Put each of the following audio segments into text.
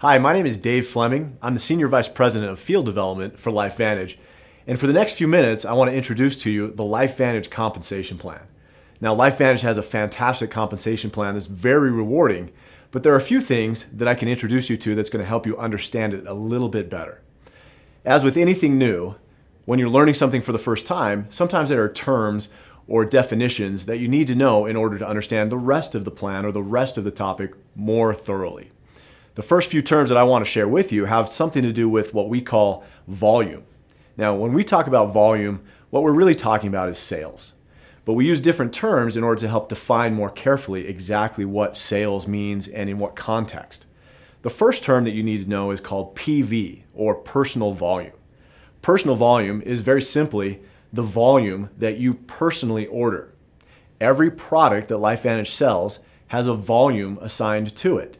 Hi, my name is Dave Fleming. I'm the Senior Vice President of Field Development for LifeVantage. And for the next few minutes, I want to introduce to you the LifeVantage compensation plan. Now, LifeVantage has a fantastic compensation plan that's very rewarding, but there are a few things that I can introduce you to that's going to help you understand it a little bit better. As with anything new, when you're learning something for the first time, sometimes there are terms or definitions that you need to know in order to understand the rest of the plan or the rest of the topic more thoroughly. The first few terms that I want to share with you have something to do with what we call volume. Now, when we talk about volume, what we're really talking about is sales. But we use different terms in order to help define more carefully exactly what sales means and in what context. The first term that you need to know is called PV, or personal volume. Personal volume is very simply the volume that you personally order. Every product that LifeVantage sells has a volume assigned to it.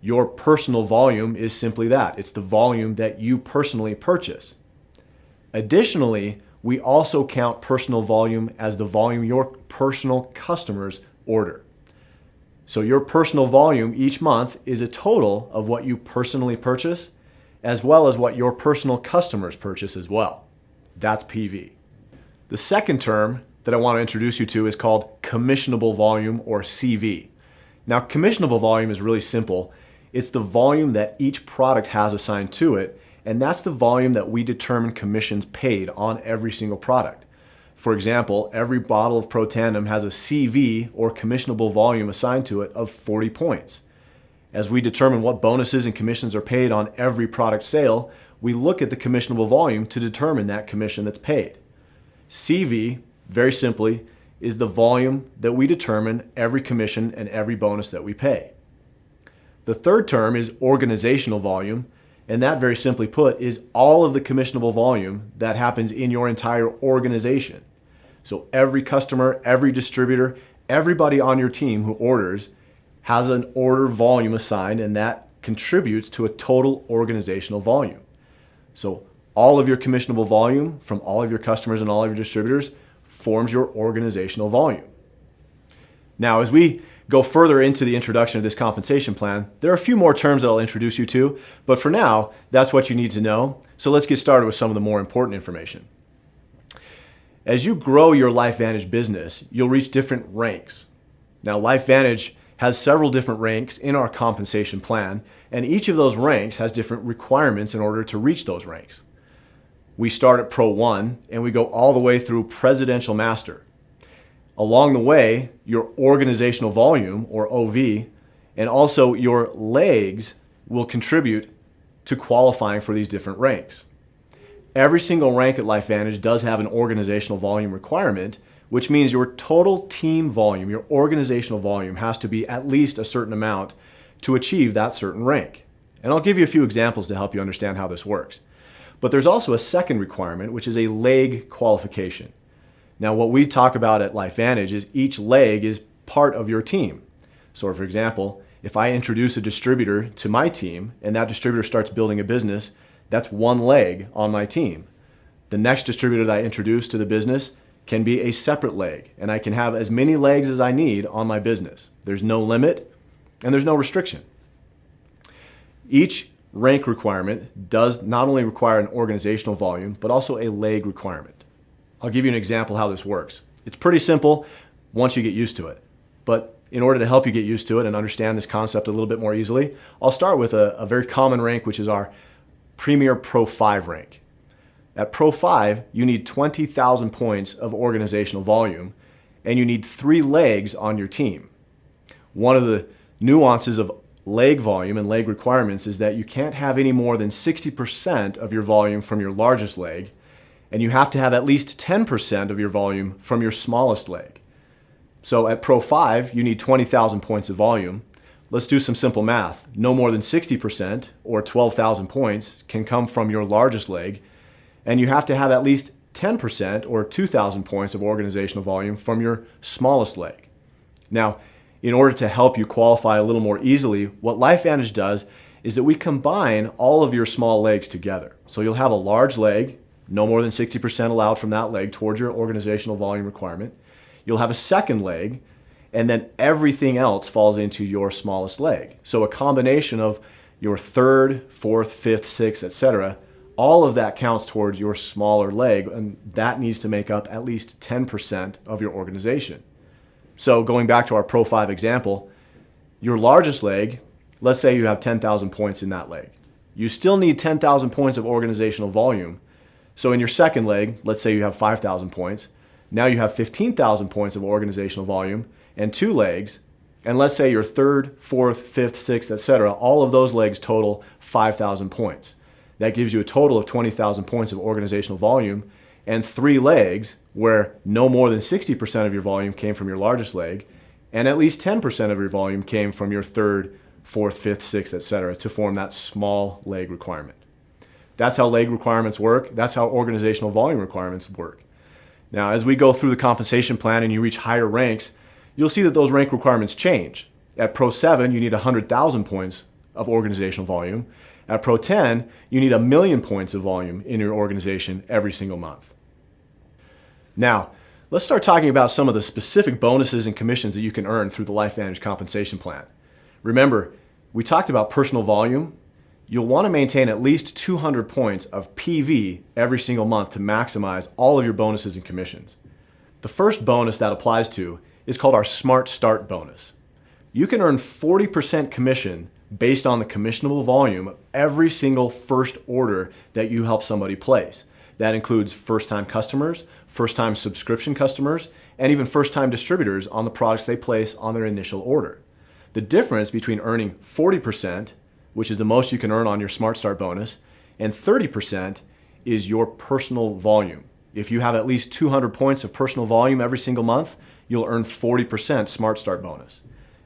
Your personal volume is simply that. It's the volume that you personally purchase. Additionally, we also count personal volume as the volume your personal customers order. So your personal volume each month is a total of what you personally purchase, as well as what your personal customers purchase as well. That's PV. The second term that I want to introduce you to is called commissionable volume, or CV. Now, commissionable volume is really simple. It's the volume that each product has assigned to it, and that's the volume that we determine commissions paid on every single product. For example, every bottle of Pro Tandem has a CV, or commissionable volume, assigned to it of 40 points. As we determine what bonuses and commissions are paid on every product sale, we look at the commissionable volume to determine that commission that's paid. CV, very simply, is the volume that we determine every commission and every bonus that we pay. The third term is organizational volume, and that, very simply put, is all of the commissionable volume that happens in your entire organization. So every customer, every distributor, everybody on your team who orders has an order volume assigned, and that contributes to a total organizational volume. So all of your commissionable volume from all of your customers and all of your distributors forms your organizational volume. Now, as we go further into the introduction of this compensation plan, there are a few more terms that I'll introduce you to, but for now, that's what you need to know. So let's get started with some of the more important information. As you grow your LifeVantage business, you'll reach different ranks. Now, LifeVantage has several different ranks in our compensation plan, and each of those ranks has different requirements in order to reach those ranks. We start at Pro 1 and we go all the way through Presidential Master. Along the way, your organizational volume, or OV, and also your legs will contribute to qualifying for these different ranks. Every single rank at LifeVantage does have an organizational volume requirement, which means your total team volume, your organizational volume, has to be at least a certain amount to achieve that certain rank. And I'll give you a few examples to help you understand how this works. But there's also a second requirement, which is a leg qualification. Now, what we talk about at LifeVantage is each leg is part of your team. So, for example, if I introduce a distributor to my team and that distributor starts building a business, that's one leg on my team. The next distributor that I introduce to the business can be a separate leg, and I can have as many legs as I need on my business. There's no limit and there's no restriction. Each rank requirement does not only require an organizational volume, but also a leg requirement. I'll give you an example how this works. It's pretty simple once you get used to it. But in order to help you get used to it and understand this concept a little bit more easily, I'll start with a very common rank, which is our Premier Pro 5 rank. At Pro 5, you need 20,000 points of organizational volume, and you need 3 legs on your team. One of the nuances of leg volume and leg requirements is that you can't have any more than 60% of your volume from your largest leg, and you have to have at least 10% of your volume from your smallest leg. So at Pro 5, you need 20,000 points of volume. Let's do some simple math. No more than 60%, or 12,000 points, can come from your largest leg, and you have to have at least 10%, or 2,000 points of organizational volume from your smallest leg. Now, in order to help you qualify a little more easily, what LifeVantage does is that we combine all of your small legs together. So you'll have a large leg, no more than 60% allowed from that leg towards your organizational volume requirement. You'll have a second leg, and then everything else falls into your smallest leg. So a combination of your third, fourth, fifth, sixth, etc., all of that counts towards your smaller leg, and that needs to make up at least 10% of your organization. So going back to our Pro 5 example, your largest leg, let's say you have 10,000 points in that leg. You still need 10,000 points of organizational volume. So in your second leg, let's say you have 5,000 points. Now you have 15,000 points of organizational volume and 2 legs. And let's say your third, fourth, fifth, sixth, etc., all of those legs total 5,000 points. That gives you a total of 20,000 points of organizational volume and 3 legs where no more than 60% of your volume came from your largest leg and at least 10% of your volume came from your third, fourth, fifth, sixth, etc. to form that small leg requirement. That's how leg requirements work. That's how organizational volume requirements work. Now, as we go through the compensation plan and you reach higher ranks, you'll see that those rank requirements change. At Pro 7, you need 100,000 points of organizational volume. At Pro 10, you need 1,000,000 points of volume in your organization every single month. Now, let's start talking about some of the specific bonuses and commissions that you can earn through the LifeVantage compensation plan. Remember, we talked about personal volume. You'll want to maintain at least 200 points of PV every single month to maximize all of your bonuses and commissions. The first bonus that applies to is called our Smart Start bonus. You can earn 40% commission based on the commissionable volume of every single first order that you help somebody place. That includes first-time customers, first-time subscription customers, and even first-time distributors on the products they place on their initial order. The difference between earning 40%, which is the most you can earn on your Smart Start bonus, and 30% is your personal volume. If you have at least 200 points of personal volume every single month, you'll earn 40% Smart Start bonus.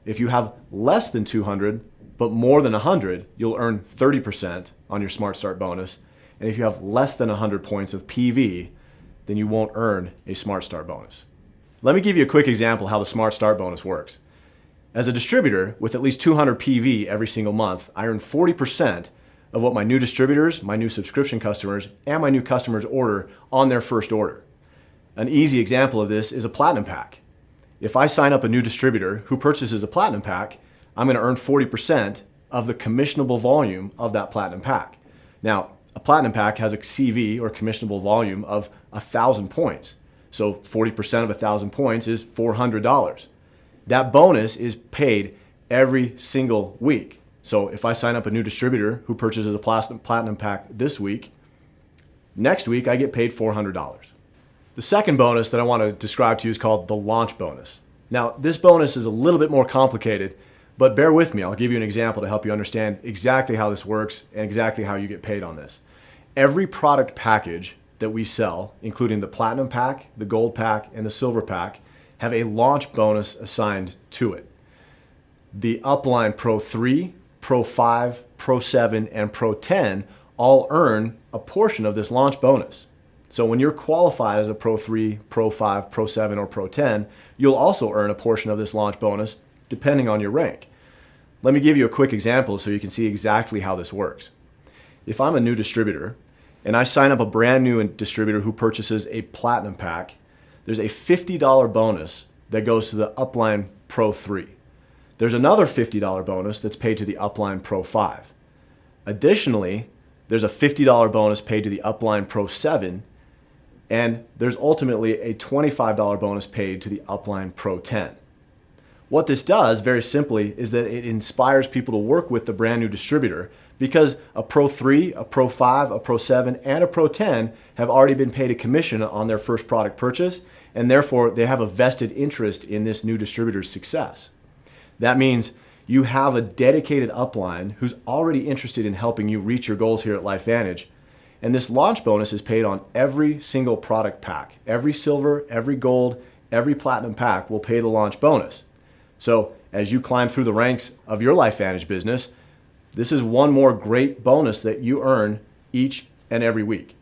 If you have less than 200, but more than 100, you'll earn 30% on your Smart Start bonus. And if you have less than 100 points of PV, then you won't earn a Smart Start bonus. Let me give you a quick example how the Smart Start bonus works. As a distributor with at least 200 PV every single month, I earn 40% of what my new distributors, my new subscription customers, and my new customers order on their first order. An easy example of this is a Platinum Pack. If I sign up a new distributor who purchases a Platinum Pack, I'm going to earn 40% of the commissionable volume of that Platinum Pack. Now, a Platinum Pack has a CV or commissionable volume of 1,000 points. So 40% of 1,000 points is $400. That bonus is paid every single week. So if I sign up a new distributor who purchases a Platinum Pack this week, next week I get paid $400. The second bonus that I want to describe to you is called the launch bonus. Now, this bonus is a little bit more complicated, but bear with me. I'll give you an example to help you understand exactly how this works and exactly how you get paid on this. Every product package that we sell, including the Platinum Pack, the Gold Pack, and the Silver Pack, have a launch bonus assigned to it. The upline Pro 3, Pro 5, Pro 7, and Pro 10 all earn a portion of this launch bonus. So when you're qualified as a Pro 3, Pro 5, Pro 7, or Pro 10, you'll also earn a portion of this launch bonus depending on your rank. Let me give you a quick example so you can see exactly how this works. If I'm a new distributor and I sign up a brand new distributor who purchases a Platinum Pack, there's a $50 bonus that goes to the upline Pro 3. There's another $50 bonus that's paid to the upline Pro 5. Additionally, there's a $50 bonus paid to the upline Pro 7, and there's ultimately a $25 bonus paid to the upline Pro 10. What this does, very simply, is that it inspires people to work with the brand new distributor because a Pro 3, a Pro 5, a Pro 7, and a Pro 10 have already been paid a commission on their first product purchase, and therefore they have a vested interest in this new distributor's success. That means you have a dedicated upline who's already interested in helping you reach your goals here at LifeVantage, and this launch bonus is paid on every single product pack. Every silver, every gold, every platinum pack will pay the launch bonus. So as you climb through the ranks of your LifeVantage business, this is one more great bonus that you earn each and every week.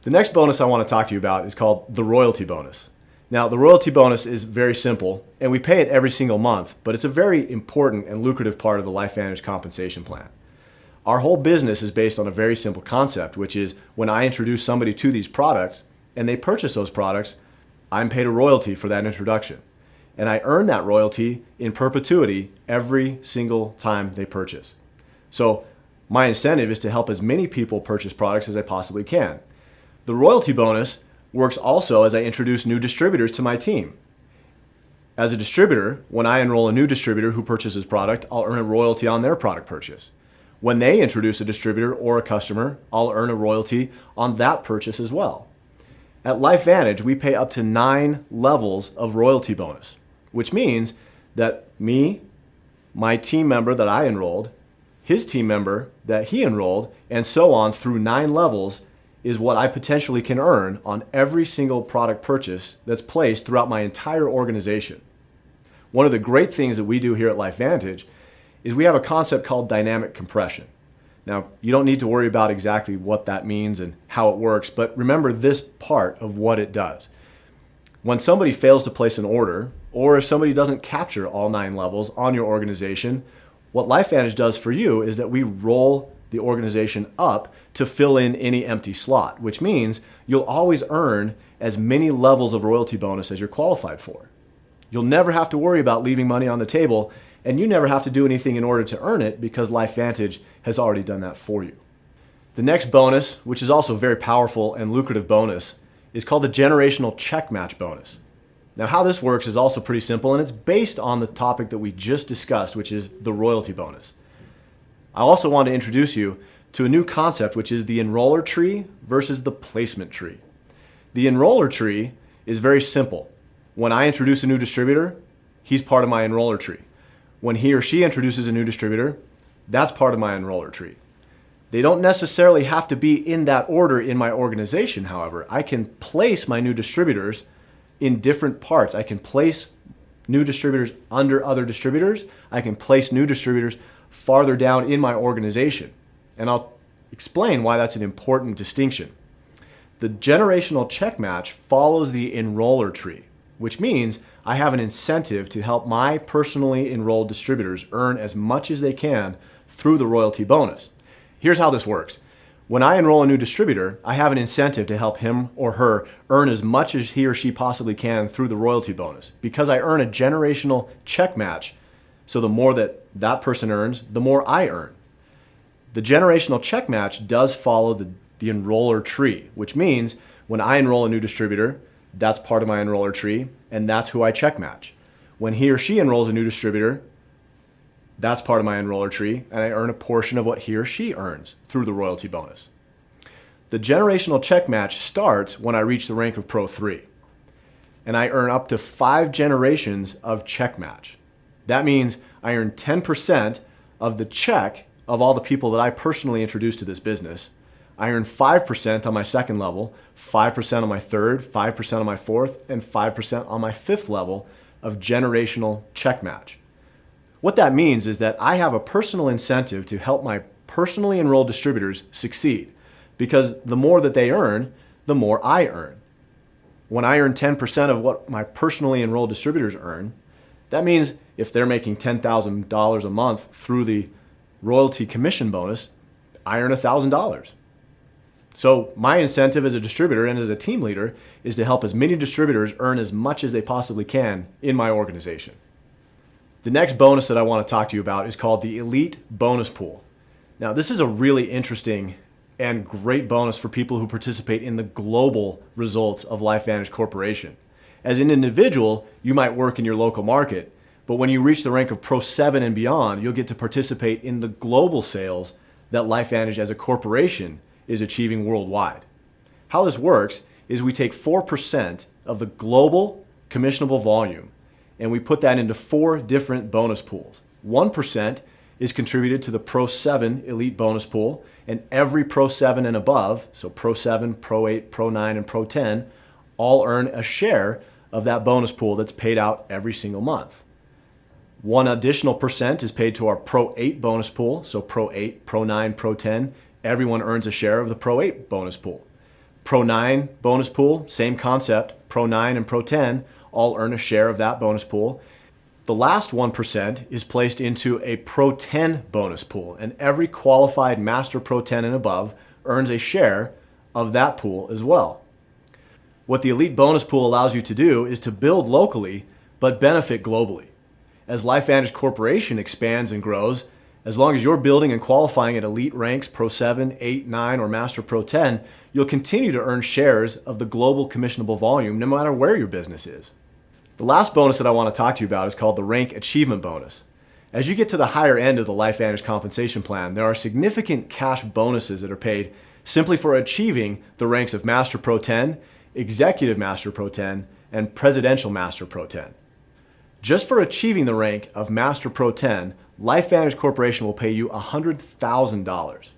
The next bonus I want to talk to you about is called the royalty bonus. Now, the royalty bonus is very simple, and we pay it every single month, but it's a very important and lucrative part of the LifeVantage compensation plan. Our whole business is based on a very simple concept, which is when I introduce somebody to these products and they purchase those products, I'm paid a royalty for that introduction. And I earn that royalty in perpetuity every single time they purchase. So my incentive is to help as many people purchase products as I possibly can. The royalty bonus works also as I introduce new distributors to my team. As a distributor, when I enroll a new distributor who purchases product, I'll earn a royalty on their product purchase. When they introduce a distributor or a customer, I'll earn a royalty on that purchase as well. At LifeVantage, we pay up to 9 levels of royalty bonus, which means that me, my team member that I enrolled, his team member that he enrolled, and so on through 9 levels is what I potentially can earn on every single product purchase that's placed throughout my entire organization. One of the great things that we do here at LifeVantage is we have a concept called dynamic compression. Now, you don't need to worry about exactly what that means and how it works, but remember this part of what it does. When somebody fails to place an order, or if somebody doesn't capture all 9 levels on your organization, what LifeVantage does for you is that we roll the organization up to fill in any empty slot, which means you'll always earn as many levels of royalty bonus as you're qualified for. You'll never have to worry about leaving money on the table, and you never have to do anything in order to earn it because LifeVantage has already done that for you. The next bonus, which is also a very powerful and lucrative bonus, is called the generational check match bonus. Now, how this works is also pretty simple, and it's based on the topic that we just discussed, which is the royalty bonus. I also want to introduce you to a new concept, which is the enroller tree versus the placement tree. The enroller tree is very simple. When I introduce a new distributor, he's part of my enroller tree. When he or she introduces a new distributor, that's part of my enroller tree. They don't necessarily have to be in that order in my organization, however. I can place my new distributors in different parts. I can place new distributors under other distributors. I can place new distributors farther down in my organization. And I'll explain why that's an important distinction. The generational check match follows the enroller tree, which means I have an incentive to help my personally enrolled distributors earn as much as they can through the royalty bonus. Here's how this works. When I enroll a new distributor, I have an incentive to help him or her earn as much as he or she possibly can through the royalty bonus because I earn a generational check match. So the more that that person earns, the more I earn. The generational check match does follow the enroller tree, which means when I enroll a new distributor, that's part of my enroller tree, and that's who I check match. When he or she enrolls a new distributor, that's part of my enroller tree, and I earn a portion of what he or she earns through the royalty bonus. The generational check match starts when I reach the rank of Pro 3, and I earn up to 5 generations of check match. That means I earn 10% of the check of all the people that I personally introduced to this business. I earn 5% on my second level, 5% on my third, 5% on my fourth, and 5% on my fifth level of generational check match. What that means is that I have a personal incentive to help my personally enrolled distributors succeed because the more that they earn, the more I earn. When I earn 10% of what my personally enrolled distributors earn, that means if they're making $10,000 a month through the royalty commission bonus, I earn $1,000. So my incentive as a distributor and as a team leader is to help as many distributors earn as much as they possibly can in my organization. The next bonus that I want to talk to you about is called the Elite Bonus Pool. Now, this is a really interesting and great bonus for people who participate in the global results of LifeVantage Corporation. As an individual, you might work in your local market, but when you reach the rank of Pro 7 and beyond, you'll get to participate in the global sales that LifeVantage as a corporation is achieving worldwide. How this works is we take 4% of the global commissionable volume and we put that into 4 different bonus pools. 1% is contributed to the Pro 7 Elite Bonus Pool, and every Pro 7 and above, so Pro 7, Pro 8, Pro 9, and Pro 10, all earn a share of that bonus pool that's paid out every single month. 1 additional percent is paid to our Pro 8 bonus pool, so Pro 8, Pro 9, Pro 10, everyone earns a share of the Pro 8 bonus pool. Pro 9 bonus pool, same concept, Pro 9 and Pro 10 all earn a share of that bonus pool. The last 1% is placed into a Pro 10 bonus pool, and every qualified Master Pro 10 and above earns a share of that pool as well. What the Elite Bonus Pool allows you to do is to build locally, but benefit globally. As LifeVantage Corporation expands and grows, As long as you're building and qualifying at elite ranks Pro 7, 8, 9, or Master Pro 10, you'll continue to earn shares of the global commissionable volume no matter where your business is. The last bonus that I want to talk to you about is called the Rank Achievement Bonus. As you get to the higher end of the LifeVantage compensation plan, there are significant cash bonuses that are paid simply for achieving the ranks of Master Pro 10, Executive Master Pro 10, and Presidential Master Pro 10. Just for achieving the rank of Master Pro 10, LifeVantage Corporation will pay you $100,000.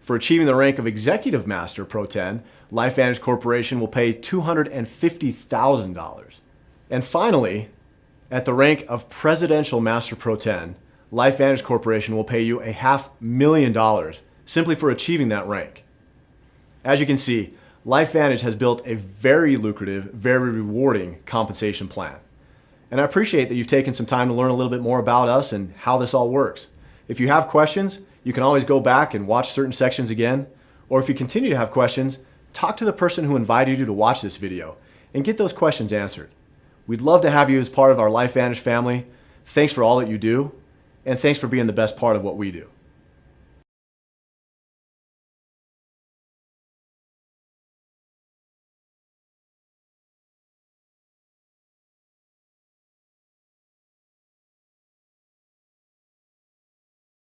For achieving the rank of Executive Master Pro 10, LifeVantage Corporation will pay $250,000. And finally, at the rank of Presidential Master Pro 10, LifeVantage Corporation will pay you $500,000 simply for achieving that rank. As you can see, LifeVantage has built a very lucrative, very rewarding compensation plan. And I appreciate that you've taken some time to learn a little bit more about us and how this all works. If you have questions, you can always go back and watch certain sections again. Or if you continue to have questions, talk to the person who invited you to watch this video and get those questions answered. We'd love to have you as part of our LifeVantage family. Thanks for all that you do, and thanks for being the best part of what we do.